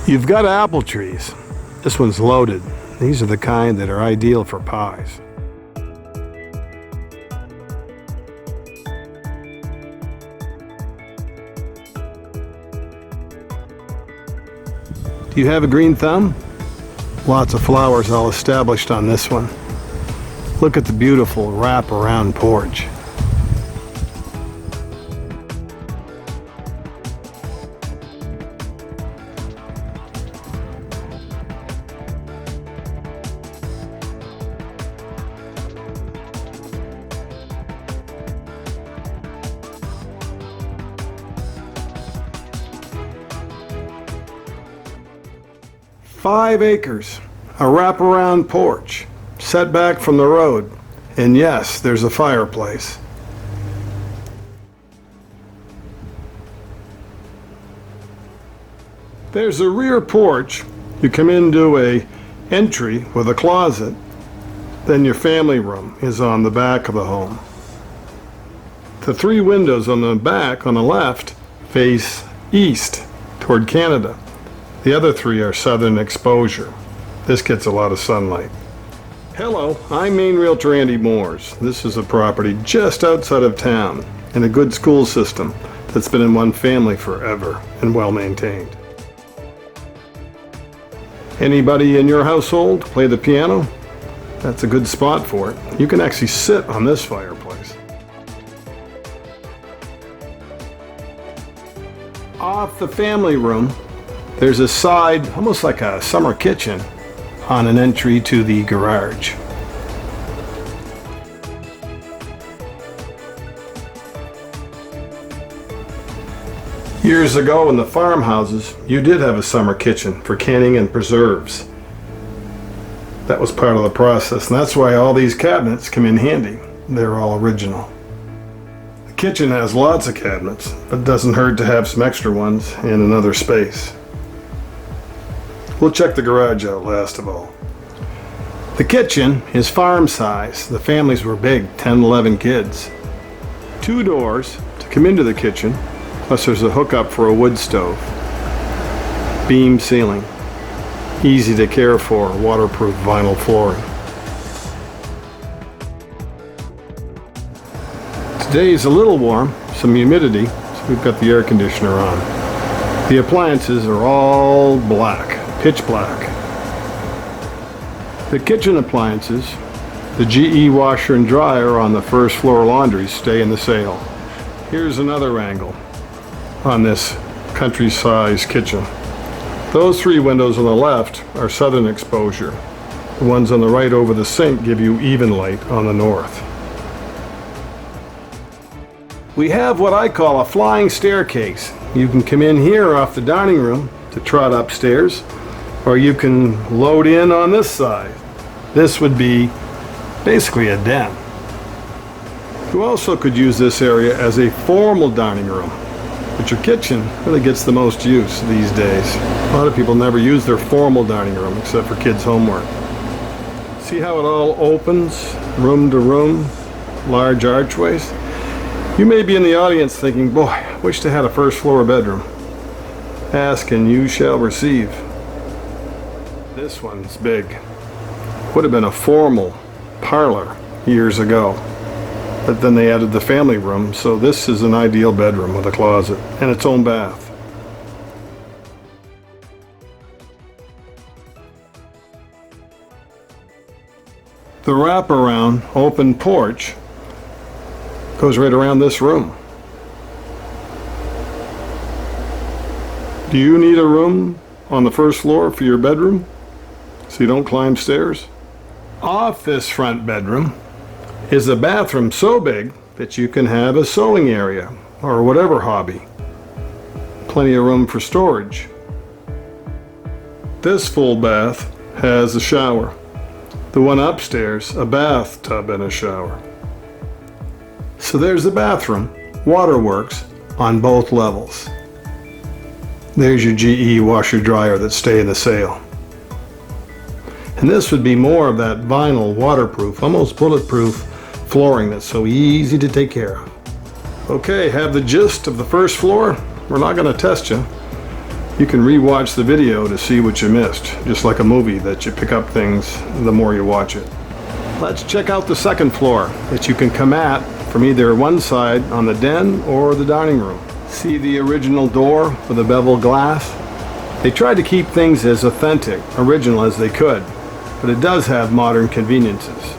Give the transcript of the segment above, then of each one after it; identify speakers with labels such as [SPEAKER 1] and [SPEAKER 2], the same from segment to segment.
[SPEAKER 1] You've got apple trees. This one's loaded. These are the kind that are ideal for pies. Do you have a green thumb? Lots of flowers all established on this one. Look at the beautiful wrap-around porch. Five acres, a wraparound porch, set back from the road, and yes, there's a fireplace. There's a rear porch. You come into a entry with a closet, then your family room is on the back of the home. The three windows on the back on the left face east toward Canada. The other three are southern exposure. This gets a lot of sunlight. Hello, I'm Maine Realtor Andy Mooers. This is a property just outside of town in a good school system that's been in one family forever and well maintained. Anybody in your household play the piano? That's a good spot for it. You can actually sit on this fireplace. Off the family room, there's a side, almost like a summer kitchen, on an entry to the garage. Years ago in the farmhouses, you did have a summer kitchen for canning and preserves. That was part of the process, and that's why all these cabinets come in handy. They're all original. The kitchen has lots of cabinets, but it doesn't hurt to have some extra ones in another space. We'll check the garage out last of all. The kitchen is farm size. The families were big, 10, 11 kids. 2 doors to come into the kitchen, plus there's a hookup for a wood stove. Beam ceiling. Easy to care for, waterproof vinyl flooring. Today's a little warm, some humidity, so we've got the air conditioner on. The appliances are all black. Pitch black. The kitchen appliances, the GE washer and dryer on the first floor laundries stay in the sale. Here's another angle on this country-size kitchen. Those 3 windows on the left are southern exposure. The ones on the right over the sink give you even light on the north. We have what I call a flying staircase. You can come in here off the dining room to trot upstairs, or you can load in on this side. This would be basically a den. You also could use this area as a formal dining room, but your kitchen really gets the most use these days. A lot of people never use their formal dining room except for kids' homework. See how it all opens, room to room, large archways? You may be in the audience thinking, boy, I wish they had a first floor bedroom. Ask and you shall receive. This one's big. Would have been a formal parlor years ago, but then they added the family room, so this is an ideal bedroom with a closet and its own bath. The wraparound open porch goes right around this room. Do you need a room on the first floor for your bedroom so you don't climb stairs? Off this front bedroom is a bathroom so big that you can have a sewing area or whatever hobby. Plenty of room for storage. This full bath has a shower. The one upstairs, a bathtub and a shower. So there's the bathroom, waterworks on both levels. There's your GE washer dryer that stay in the sale. And this would be more of that vinyl, waterproof, almost bulletproof flooring that's so easy to take care of. Okay, have the gist of the first floor? We're not going to test you. You can re-watch the video to see what you missed, just like a movie that you pick up things the more you watch it. Let's check out the second floor that you can come at from either one side on the den or the dining room. See the original door with the beveled glass? They tried to keep things as authentic, original as they could, but it does have modern conveniences.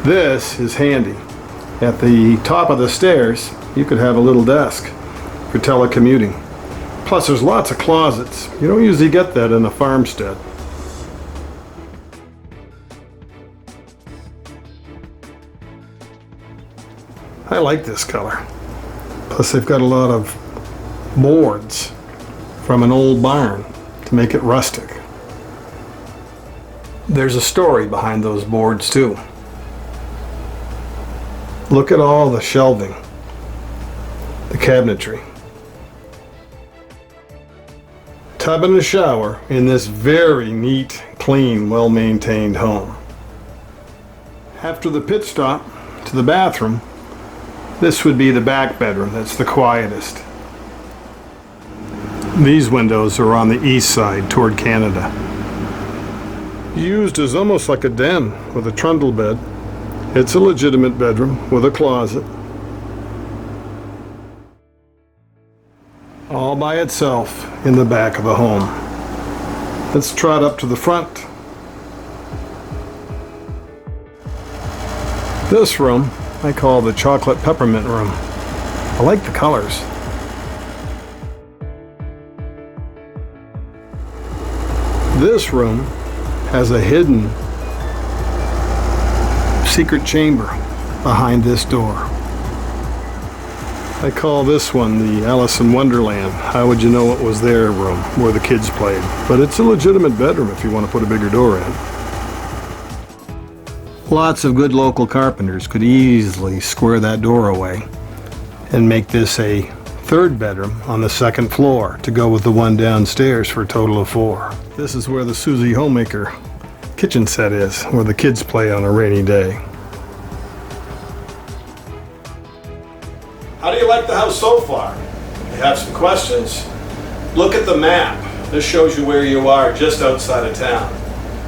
[SPEAKER 1] This is handy. At the top of the stairs, you could have a little desk for telecommuting. Plus, there's lots of closets. You don't usually get that in a farmstead. I like this color. Plus, they've got a lot of boards from an old barn to make it rustic. There's a story behind those boards, too. Look at all the shelving, the cabinetry. Tub and a shower in this very neat, clean, well-maintained home. After the pit stop to the bathroom, this would be the back bedroom. That's the quietest. These windows are on the east side toward Canada. Used as almost like a den with a trundle bed. It's a legitimate bedroom with a closet. All by itself in the back of the home. Let's trot up to the front. This room I call the chocolate peppermint room. I like the colors. This room has a hidden secret chamber behind this door. I call this one the Alice in Wonderland, how would you know it was their room where the kids played. But it's a legitimate bedroom if you want to put a bigger door in. Lots of good local carpenters could easily square that door away and make this a third bedroom on the second floor to go with the one downstairs for a total of 4. This is where the Susie Homemaker kitchen set is, where the kids play on a rainy day. How do you like the house so far? You have some questions? Look at the map. This shows you where you are just outside of town.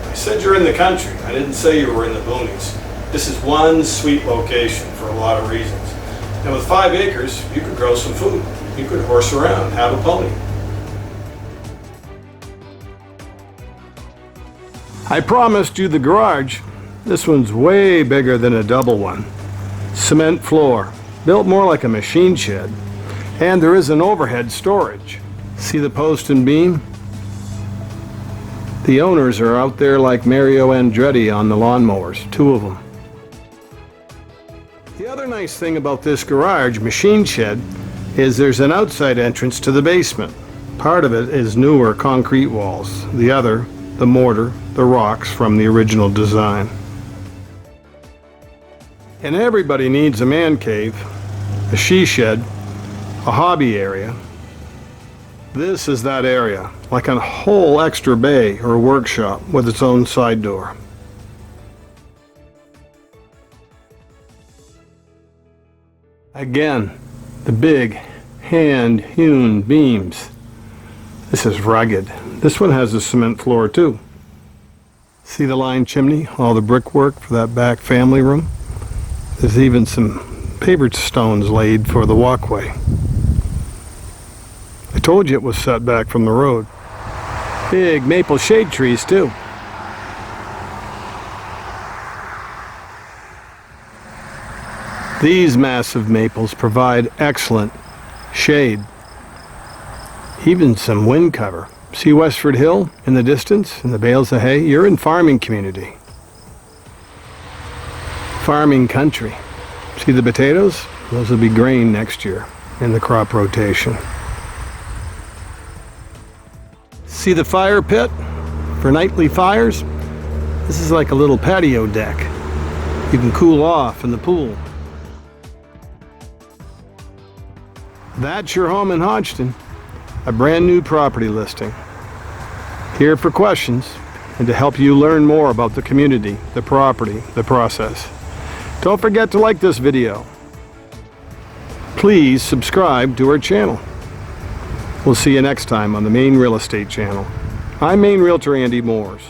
[SPEAKER 1] I said you're in the country. I didn't say you were in the boonies. This is one sweet location for a lot of reasons. And with 5 acres, you could grow some food. You could horse around, have a pony. I promised you the garage. This one's way bigger than a double one. Cement floor, built more like a machine shed. And there is an overhead storage. See the post and beam? The owners are out there like Mario Andretti on the lawnmowers, 2 of them. The other nice thing about this garage machine shed is there's an outside entrance to the basement. Part of it is newer concrete walls. The other, the mortar, the rocks from the original design. And everybody needs a man cave, a she shed, a hobby area. This is that area, like a whole extra bay or workshop with its own side door. Again, the big hand-hewn beams. This is rugged. This one has a cement floor too. See the lined chimney, all the brickwork for that back family room? There's even some pavered stones laid for the walkway. I told you it was set back from the road. Big maple shade trees too. These massive maples provide excellent shade. Even some wind cover. See Westford Hill in the distance and the bales of hay? You're in farming community. Farming country. See the potatoes? Those will be grain next year in the crop rotation. See the fire pit for nightly fires? This is like a little patio deck. You can cool off in the pool. That's your home in Hodgdon. A brand new property listing. Here for questions. and to help you learn more about the community, the property, the process. Don't forget to like this video. Please subscribe to our channel. We'll see you next time on the Maine Real Estate Channel. I'm Maine Realtor Andy Mooers.